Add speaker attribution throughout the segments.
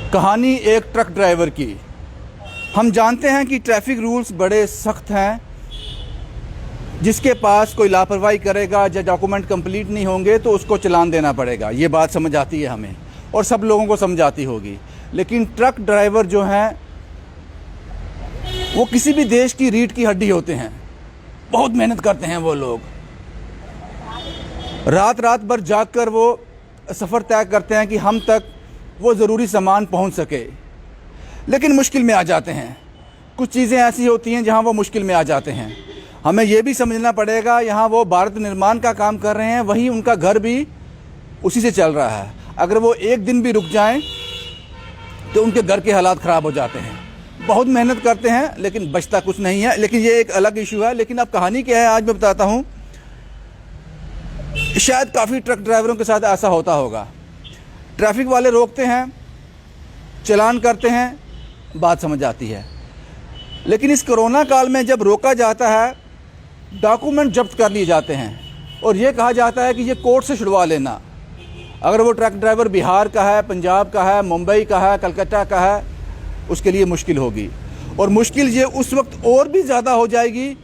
Speaker 1: कहानी एक truck driver की। हम जानते हैं कि ट्रैफिक रूल्स बड़े सख्त हैं। जिसके पास कोई लापरवाही करेगा या डॉक्यूमेंट कंप्लीट नहीं होंगे तो उसको चालान देना पड़ेगा। ये बात समझ आती है हमें और सब लोगों को समझ आती होगी। लेकिन ट्रक ड्राइवर जो हैं वो किसी भी देश की रीढ़ की हड्डी होते हैं। बहुत मेहनत करते हैं वो लोग, रात रात भर जाग कर वो सफ़र तय करते हैं कि हम तक वो ज़रूरी सामान पहुंच सके। लेकिन मुश्किल में आ जाते हैं। कुछ चीज़ें ऐसी होती हैं जहां वो मुश्किल में आ जाते हैं। हमें ये भी समझना पड़ेगा, यहाँ वो भारत निर्माण का काम कर रहे हैं, वहीं उनका घर भी उसी से चल रहा है। अगर वो एक दिन भी रुक जाएं तो उनके घर के हालात ख़राब हो जाते हैं। बहुत मेहनत करते हैं लेकिन बचता कुछ नहीं है। लेकिन ये एक अलग इशू है। लेकिन अब कहानी क्या है आज मैं बताता हूँ। शायद काफ़ी ट्रक ड्राइवरों के साथ ऐसा होता होगा। ट्रैफिक वाले रोकते हैं, चालान करते हैं, बात समझ आती है। लेकिन इस कोरोना काल में जब रोका जाता है, डॉक्यूमेंट जब्त कर लिए जाते हैं और ये कहा जाता है कि ये कोर्ट से छुड़वा लेना। अगर वो ट्रक ड्राइवर बिहार का है, पंजाब का है, मुंबई का है, कलकत्ता का है, उसके लिए मुश्किल होगी। और मुश्किल ये उस वक्त और भी ज़्यादा हो जाएगी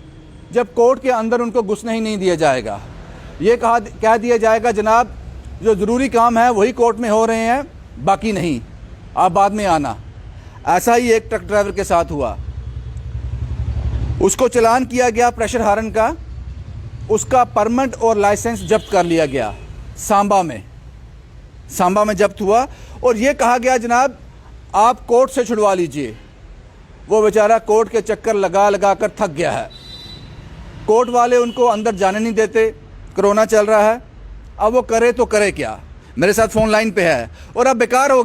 Speaker 1: जब कोर्ट के अंदर उनको घुसने ही नहीं दिया जाएगा। ये कह दिया जाएगा जनाब जो ज़रूरी काम है वही कोर्ट में हो रहे हैं, बाकी नहीं, आप बाद में आना। ऐसा ही एक ट्रक ड्राइवर के साथ हुआ। उसको चालान किया गया प्रेशर हार्न का, उसका परमिट और लाइसेंस जब्त कर लिया गया। सांबा में जब्त हुआ और ये कहा गया जनाब आप कोर्ट से छुड़वा लीजिए। वो बेचारा कोर्ट के चक्कर लगा कर थक गया है। कोर्ट वाले उनको अंदर जाने नहीं देते, कोरोना चल रहा है। अब वो करे तो करे क्या। मेरे साथ फ़ोन लाइन पे है और अब बेकार हो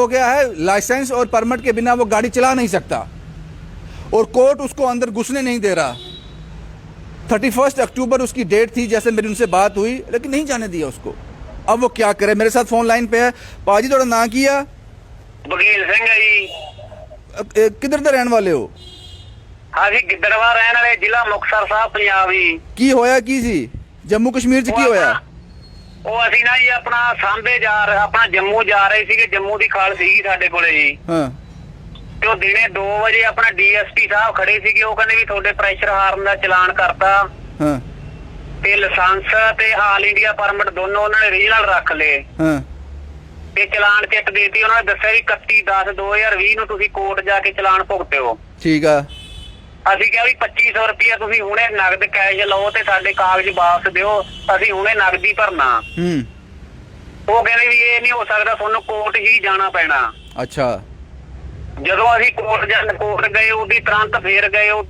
Speaker 1: गया है। लाइसेंस और परमिट के बिना वो गाड़ी चला नहीं सकता और कोर्ट उसको अंदर घुसने नहीं दे रहा। 31 अक्टूबर उसकी डेट थी, जैसे मेरी उनसे बात हुई, लेकिन नहीं जाने दिया उसको। अब वो क्या करे। मेरे साथ फ़ोन लाइन पे है। पाजी थोड़ा ना किया
Speaker 2: बघेल सिंह है जी।
Speaker 1: किधर दे रहने वाले हो?
Speaker 2: हाँ जी, गिद्दड़वा रहने वाले, जिला मुक्तसर साहब, पंजाब जी।
Speaker 1: की होया की सी जम्मू कश्मीर च की होया?
Speaker 2: ਉਹ ਅਸੀਂ ਨਾ ਜੀ ਆਪਣਾ ਸਾਂਭੇ ਆਪਣਾ ਜੰਮੂ ਜਾ ਰਹੇ ਸੀਗੇ। ਜੰਮੂ ਦੀ ਖਾਲ ਸੀਗੀ ਸਾਡੇ ਕੋਲੇ ਜੀ।
Speaker 1: ਹਾਂ।
Speaker 2: ਤੇ ਉਹ ਦਿਨੇ 2 ਵਜੇ ਆਪਣਾ ਡੀਐਸਪੀ ਸਾਹਿਬ ਖੜੇ ਸੀਗੇ। ਉਹ ਕਹਿੰਦੇ ਵੀ ਤੁਹਾਡੇ ਪ੍ਰੈਸ਼ਰ ਹਾਰਨ ਦਾ ਚਲਾਨ ਕਰਤਾ।
Speaker 1: ਹਾਂ।
Speaker 2: ਤੇ ਲਾਇਸੈਂਸ ਤੇ ਆਲ ਇੰਡੀਆ ਪਰਮਿਟ ਦੋਨੋਂ ਉਹਨਾਂ ਨੇ ਰੀਜਨਲ ਰੱਖ ਲਏ।
Speaker 1: ਹਾਂ।
Speaker 2: ਤੇ ਚਲਾਨ ਚਿੱਟ ਦੇਤੀ। ਉਹਨਾਂ ਨੇ ਦੱਸਿਆ ਵੀ 31/10/2020 ਨੂੰ ਤੁਸੀਂ ਕੋਰਟ ਜਾ ਕੇ ਚਲਾਨ ਭੁਗਤਿਓ।
Speaker 1: ਠੀਕ ਆ।
Speaker 2: ਅਸੀਂ ਕਿਹਾ ਵੀ 2500 ਰੁਪਇਆ ਤੁਸੀਂ ਹੁਣੇ ਨਗਦ ਕੈਸ਼ ਲਓ ਤੇ ਸਾਡੇ ਕਾਗਜ਼ ਵਾਪਸ ਦਿਓ, ਅਸੀਂ ਹੁਣੇ ਨਗਦੀ ਭਰਨਾ। ਉਹ ਕਹਿੰਦੇ ਵੀ ਇਹ ਨਹੀਂ ਹੋ ਸਕਦਾ, ਤੁਹਾਨੂੰ ਕੋਰਟ ਹੀ ਜਾਣਾ ਪੈਣਾ।
Speaker 1: ਅੱਛਾ।
Speaker 2: ਜਦੋਂ ਅਸੀਂ ਕੋਰਟ ਗਏ ਉਹਦੀ ਤੁਰੰਤ ਫੇਰ ਗਏ। ਉਹ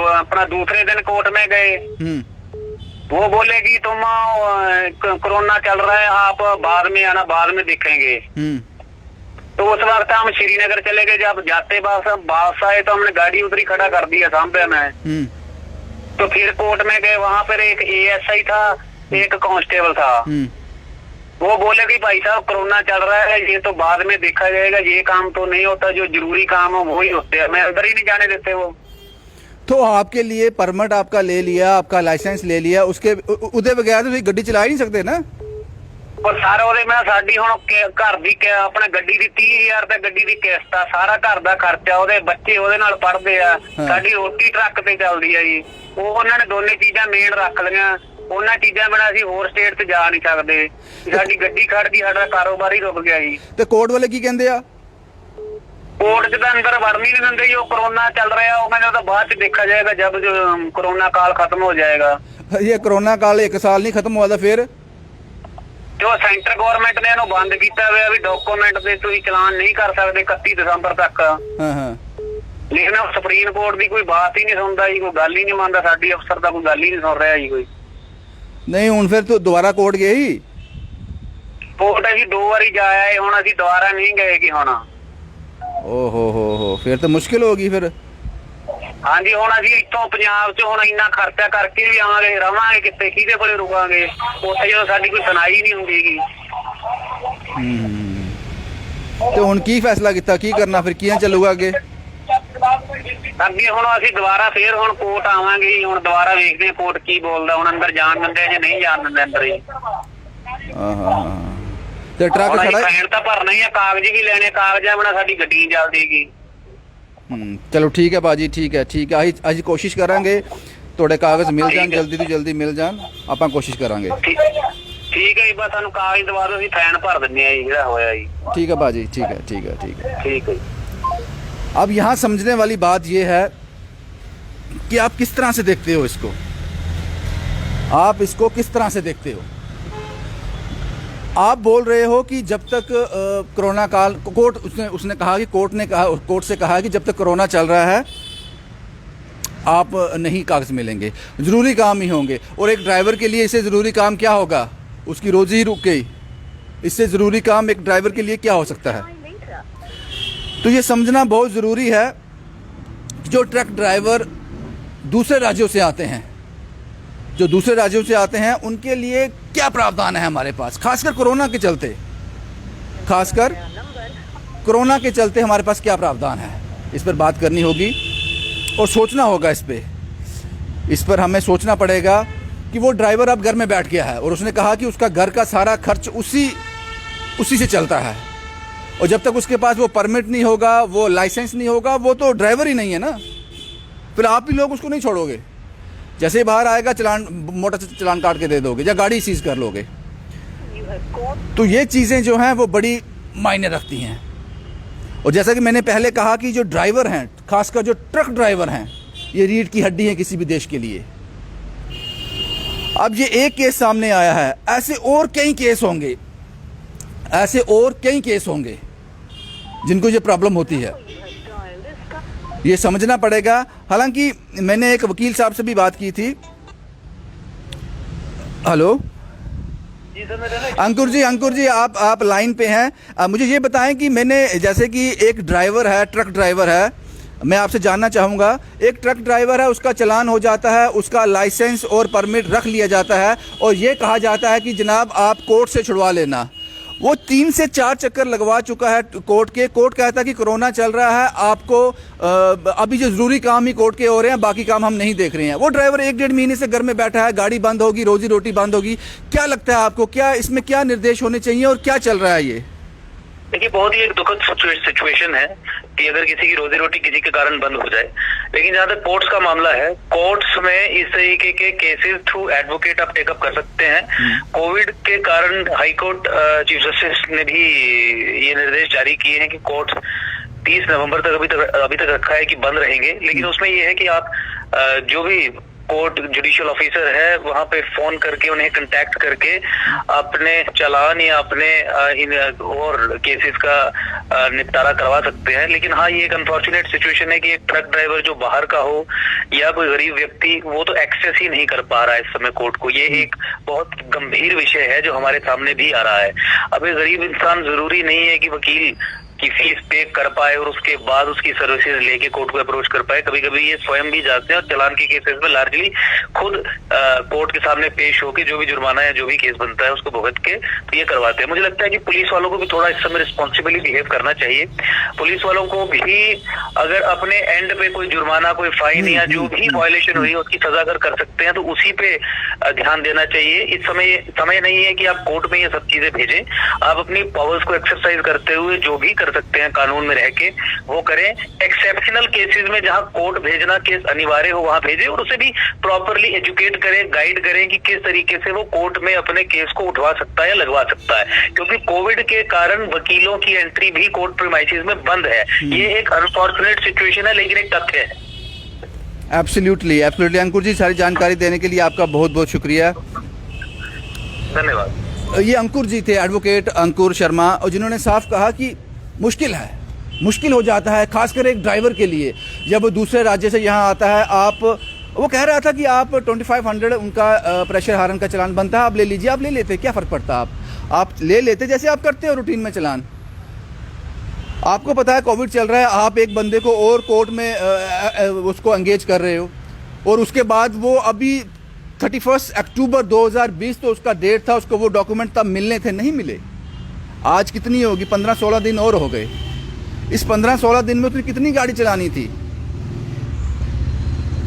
Speaker 2: ਆਪਣਾ दूसरे दिन कोर्ट में गए। वो बोले कि तुम कोरोना चल रहा है, आप बाद में आना, बाद में देखेंगे। तो उस वक्त हम श्रीनगर चले गए। जब जाते वापस आए तो हमने गाड़ी उधर ही खड़ा कर दिया सांबे में। तो फिर कोर्ट में गए, वहां पर एक एएसआई था, एक कांस्टेबल था। वो बोले कि भाई साहब कोरोना चल रहा है, ये तो बाद में देखा जाएगा, ये काम तो नहीं होता, जो जरूरी काम हो वही होते हैं। मैं उधर ही नहीं जाने देते। वो
Speaker 1: तो आपके लिए परमिट आपका ले लिया, आपका लाइसेंस ले लिया, उसके उदे बगैर तो गड्डी चला ही नहीं सकते ना।
Speaker 2: और सारा ਉਹਦੇ ਮੈਂ ਸਾਡੀ ਹੁਣ ਘਰ ਦੀ ਆਪਣਾ ਗੱਡੀ ਦੀ 30000 ਰੁਪਏ ਗੱਡੀ ਦੀ ਕਿਸ਼ਤ ਆ, ਸਾਰਾ ਘਰ ਦਾ ਖਰਚਾ, ਉਹਦੇ ਬੱਚੇ ਉਹਦੇ ਨਾਲ ਪੜ੍ਹਦੇ ਆ, ਸਾਡੀ ਰੋਟੀ ਟਰੱਕ ਤੇ ਚੱਲਦੀ ਆ ਜੀ। ਉਹਨਾਂ ਨੇ ਦੋਨੇ ਚੀਜ਼ਾਂ ਮੇਨ ਰੱਖ ਲਈਆਂ। ਉਹਨਾਂ ਚੀਜ਼ਾਂ ਬਿਨਾਂ ਅਸੀਂ ਹੋਰ ਸਟੇਟ ਤੇ ਜਾ ਨਹੀਂ ਸਕਦੇ। ਸਾਡੀ ਗੱਡੀ ਖੜ ਗਈ, ਸਾਡਾ ਕਾਰੋਬਾਰ ਹੀ ਰੁਕ ਗਿਆ ਜੀ।
Speaker 1: ਤੇ ਕੋਰਟ ਵਾਲੇ ਕੀ ਕਹਿੰਦੇ ਆ?
Speaker 2: कोर्ट के अंदर वड़नी नहीं देंगे। जो कोरोना चल रहा है मैंने तो बाद देखा जाएगा जब जो कोरोना काल खत्म हो जाएगा।
Speaker 1: ये कोरोना काल 1 साल नहीं खत्म हुआ था फिर
Speaker 2: जो सेंटर गवर्नमेंट ने बंद किया हुआ भी डॉक्यूमेंट से तुम चलान नहीं कर सकते 31 दिसंबर तक। लेकिन सुप्रीम कोर्ट की कोई बात ही नहीं सुनता जी, कोई गल ही नहीं मानता। साडी अफसर का कोई गल ही नहीं सुन रहा जी कोई।
Speaker 1: नहीं हूं फिर तो दोबारा कोर्ट गए ही?
Speaker 2: कोर्ट अभी 2 बारी जाया, हुण असीं दोबारा नहीं गए कि हुण।
Speaker 1: ओहो हो फिर तो मुश्किल होगी फिर।
Speaker 2: हाँ जी, हुण असीं इत्थों पंजाब च हुण इन्ना खर्चा करके भी आवांगे, रवांगे कित्थे, किहदे कोले रुकांगे? उत्थे जदों साडी कोई सुनाई नहीं हुंदी।
Speaker 1: तो हुण की फैसला किया, की करना फिर, कियां चलूगा अगे?
Speaker 2: ਅੱਗੇ ਹੁਣ ਅਸੀਂ ਦੁਬਾਰਾ ਫੇਰ ਹੁਣ ਕੋਰਟ ਆਵਾਂਗੇ। ਹੁਣ ਦੁਬਾਰਾ ਵੇਖਦੇ ਹਾਂ ਕੋਰਟ ਕੀ ਬੋਲਦਾ। ਹੁਣ ਅੰਦਰ ਜਾਣ ਦਿੰਦੇ ਜਾਂ ਨਹੀਂ ਜਾਣ ਦਿੰਦੇ ਅੰਦਰ ਹੀ।
Speaker 1: ਤੇ ਟਰੱਕ ਖੜਾ ਹੈ।
Speaker 2: ਫਾਈਨ ਤਾਂ ਭਰਨਾ ਹੀ ਆ, ਕਾਗਜ਼ ਵੀ ਲੈਣੇ, ਕਾਗਜ਼ਾਂ ਬਿਨਾਂ ਸਾਡੀ ਗੱਡੀ ਨਹੀਂ ਚੱਲਦੀਗੀ।
Speaker 1: ਚਲੋ ਠੀਕ ਹੈ ਭਾਜੀ, ਠੀਕ ਹੈ ਅਸੀਂ ਕੋਸ਼ਿਸ਼ ਕਰਾਂਗੇ ਤੁਹਾਡੇ ਕਾਗਜ਼ ਮਿਲ ਜਾਣ, ਜਲਦੀ ਤੋਂ ਜਲਦੀ ਮਿਲ ਜਾਣ, ਆਪਾਂ ਕੋਸ਼ਿਸ਼ ਕਰਾਂਗੇ।
Speaker 2: ਠੀਕ ਹੈ ਜੀ, ਬਸ ਸਾਨੂੰ ਕਾਗਜ਼ ਦਵਾ ਦਿਓ, ਅਸੀਂ ਫਾਈਨ ਭਰ ਦਿੰਦੇ ਆ ਜੀ ਜਿਹੜਾ ਹੋਇਆ ਜੀ।
Speaker 1: ठीक है भाजी, ठीक है
Speaker 2: ठीक है।
Speaker 1: अब यहाँ समझने वाली बात ये है कि आप किस तरह से देखते हो इसको, आप इसको किस तरह से देखते हो। आप बोल रहे हो कि जब तक कोरोना काल, कोर्ट उसने कहा कि कोर्ट से कहा कि जब तक कोरोना चल रहा है आप नहीं कागज़ मिलेंगे, ज़रूरी काम ही होंगे। और एक ड्राइवर के लिए इससे ज़रूरी काम क्या होगा, उसकी रोज़ी ही रुक गई। इससे ज़रूरी काम एक ड्राइवर के लिए क्या हो सकता है। तो ये समझना बहुत ज़रूरी है कि जो ट्रक ड्राइवर दूसरे राज्यों से आते हैं, जो दूसरे राज्यों से आते हैं, उनके लिए क्या प्रावधान है हमारे पास, खासकर कोरोना के चलते, खासकर कोरोना के चलते हमारे पास क्या प्रावधान है, इस पर बात करनी होगी और सोचना होगा। इस पर हमें सोचना पड़ेगा कि वो ड्राइवर अब घर में बैठ गया है और उसने कहा कि उसका घर का सारा खर्च उसी से चलता है, और जब तक उसके पास वो परमिट नहीं होगा, वो लाइसेंस नहीं होगा, वो तो ड्राइवर ही नहीं है ना। फिर आप भी लोग उसको नहीं छोड़ोगे, जैसे ही बाहर आएगा चलान, मोटर से चलान काट के दे दोगे या गाड़ी सीज कर लोगे। तो ये चीज़ें जो हैं वो बड़ी मायने रखती हैं। और जैसा कि मैंने पहले कहा कि जो ड्राइवर हैं, खासकर जो ट्रक ड्राइवर हैं, ये रीढ़ की हड्डी है किसी भी देश के लिए। अब ये एक केस सामने आया है, ऐसे और कई केस होंगे, ऐसे और कई केस होंगे जिनको ये प्रॉब्लम होती है, ये समझना पड़ेगा। हालांकि मैंने एक वकील साहब से भी बात की थी। हेलो अंकुर जी, आप लाइन पे हैं। मुझे ये बताएं कि मैंने, जैसे कि एक ड्राइवर है, ट्रक ड्राइवर है, मैं आपसे जानना चाहूँगा, एक ट्रक ड्राइवर है, उसका चालान हो जाता है, उसका लाइसेंस और परमिट रख लिया जाता है और ये कहा जाता है कि जनाब आप कोर्ट से छुड़वा लेना। वो 3 से 4 चक्कर लगवा चुका है कोर्ट के। कोर्ट कहता है कि कोरोना चल रहा है, आपको अभी जो ज़रूरी काम ही कोर्ट के हो रहे हैं, बाकी काम हम नहीं देख रहे हैं। वो ड्राइवर 1-1.5 महीने से घर में बैठा है, गाड़ी बंद होगी, रोजी रोटी बंद होगी। क्या लगता है आपको, क्या इसमें क्या निर्देश होने चाहिए और क्या चल रहा है ये?
Speaker 2: देखिए, बहुत ही एक दुखद सिचुएशन है कि अगर किसी की रोजी रोटी किसी के कारण बंद हो जाए। लेकिन जहाँ तक कोर्ट्स का मामला है, कोर्ट्स में इस तरीके के केसेस थ्रू एडवोकेट आप टेकअप कर सकते हैं। कोविड के कारण हाई कोर्ट चीफ जस्टिस ने भी ये निर्देश जारी किए हैं कि कोर्ट 30 नवंबर तक अभी तक रखा है कि बंद रहेंगे। लेकिन उसमें ये है कि आप जो भी कोर्ट जुडिशियल ऑफिसर है वहां पे फोन करके उन्हें कांटेक्ट करके अपने चालान या अपने इन और केसेस का निपटारा करवा सकते हैं। लेकिन हाँ, ये एक अनफॉर्चुनेट सिचुएशन है कि एक ट्रक ड्राइवर जो बाहर का हो या कोई गरीब व्यक्ति, वो तो एक्सेस ही नहीं कर पा रहा है इस समय कोर्ट को। ये एक बहुत गंभीर विषय है जो हमारे सामने भी आ रहा है। अब एक गरीब इंसान, जरूरी नहीं है कि वकील की फीस पे कर पाए और उसके बाद उसकी सर्विसेज लेके कोर्ट को अप्रोच कर पाए। कभी कभी ये स्वयं भी जाते हैं और चालान के केसेस में लार्जली खुद कोर्ट के सामने पेश होकर जो भी जुर्माना या जो भी केस बनता है उसको भुगत के तो ये करवाते हैं। मुझे लगता है कि पुलिस वालों को भी थोड़ा इस समय रिस्पॉन्सिबली बिहेव करना चाहिए। पुलिस वालों को भी अगर अपने एंड पे कोई जुर्माना, कोई फाइन या जो भी वायलेशन हुई है उसकी सजा अगर कर सकते हैं तो उसी पे ध्यान देना चाहिए। इस समय नहीं है कि आप कोर्ट में ये सब चीजें भेजें। आप अपनी पावर्स को एक्सरसाइज करते हुए जो भी कर सकते हैं कानून में रह के वो करें। एक्सेप्शनल केसेस में जहां कोर्ट भेजना केस अनिवार्य हो वहां भेजें और उसे भी प्रॉपरली एजुकेट करें, गाइड करें कि किस तरीके से वो कोर्ट में अपने केस को उठवा सकता है या लगवा सकता है। क्योंकि कोविड के कारण वकीलों की एंट्री भी कोर्ट प्रीमाइसेस में बंद है। ये एक अनफॉर्चुनेट सिचुएशन है लेकिन एक तथ्य है।
Speaker 1: एब्सोल्युटली अंकुर जी, सारी जानकारी देने के लिए आपका बहुत बहुत शुक्रिया,
Speaker 2: धन्यवाद।
Speaker 1: ये अंकुर जी थे, एडवोकेट अंकुर शर्मा, और जिन्होंने साफ कहा कि मुश्किल हो जाता है, खासकर एक ड्राइवर के लिए जब वो दूसरे राज्य से यहाँ आता है। वो कह रहा था कि आप 2500 उनका प्रेशर हार्न का चालान बनता है, आप ले लीजिए। आप ले लेते, क्या फ़र्क पड़ता, आप ले लेते जैसे आप करते हो रूटीन में चालान। आपको पता है कोविड चल रहा है, आप एक बंदे को और कोर्ट में उसको एंगेज कर रहे हो और उसके बाद वो अभी 31 अक्टूबर 2020 तो उसका डेट था, उसको वो डॉक्यूमेंट तब मिलने थे, नहीं मिले। आज कितनी होगी, 15-16 दिन और हो गए। इस 15-16 दिन में उसने कितनी गाड़ी चलानी थी।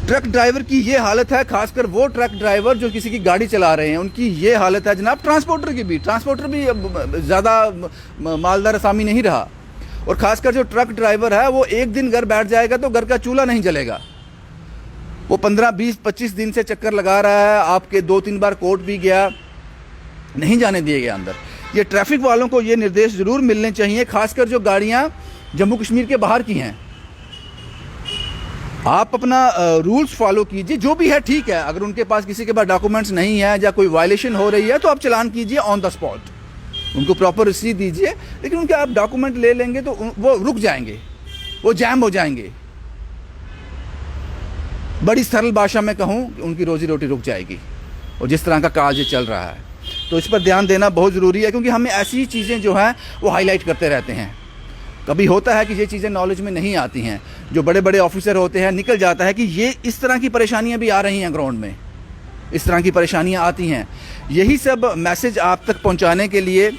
Speaker 1: ट्रक ड्राइवर की ये हालत है, खासकर वो ट्रक ड्राइवर जो किसी की गाड़ी चला रहे हैं, उनकी ये हालत है जनाब। ट्रांसपोर्टर की भी, ट्रांसपोर्टर भी ज़्यादा मालदार असामी नहीं रहा। और खासकर जो ट्रक ड्राइवर है वो एक दिन घर बैठ जाएगा तो घर का चूल्हा नहीं जलेगा। वो 15, 20, 25 दिन से चक्कर लगा रहा है, आपके 2-3 बार कोर्ट भी गया, नहीं जाने दिए गया अंदर। ये ट्रैफिक वालों को ये निर्देश ज़रूर मिलने चाहिए, खासकर जो गाड़ियाँ जम्मू कश्मीर के बाहर की हैं। आप अपना रूल्स फॉलो कीजिए, जो भी है ठीक है। अगर उनके पास किसी के पास डॉक्यूमेंट्स नहीं है या कोई वायलेशन हो रही है तो आप चालान कीजिए ऑन द स्पॉट, उनको प्रॉपर रसीद दीजिए। लेकिन उनके आप डॉक्यूमेंट ले लेंगे तो वो रुक जाएंगे, वो जैम हो जाएंगे। बड़ी सरल भाषा में कहूँ, उनकी रोजी रोटी रुक जाएगी। और जिस तरह का काज ये चल रहा है, तो इस पर ध्यान देना बहुत ज़रूरी है, क्योंकि हमें ऐसी चीज़ें जो हैं वो हाईलाइट करते रहते हैं। कभी होता है कि ये चीज़ें नॉलेज में नहीं आती हैं, जो बड़े बड़े ऑफिसर होते हैं, निकल जाता है कि ये इस तरह की परेशानियां भी आ रही हैं ग्राउंड में, इस तरह की परेशानियां आती हैं। यही सब मैसेज आप तक पहुंचाने के लिए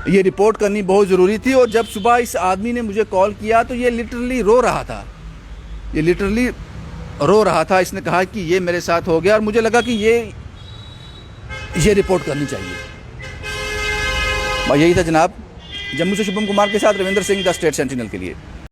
Speaker 1: ये रिपोर्ट करनी बहुत ज़रूरी थी। और जब सुबह इस आदमी ने मुझे कॉल किया तो ये लिटरली रो रहा था, ये लिटरली रो रहा था। इसने कहा कि ये मेरे साथ हो गया, और मुझे लगा कि ये रिपोर्ट करनी चाहिए। और यही था जनाब। जम्मू से शुभम कुमार के साथ Ravindra Singh, the state sentinel के लिए।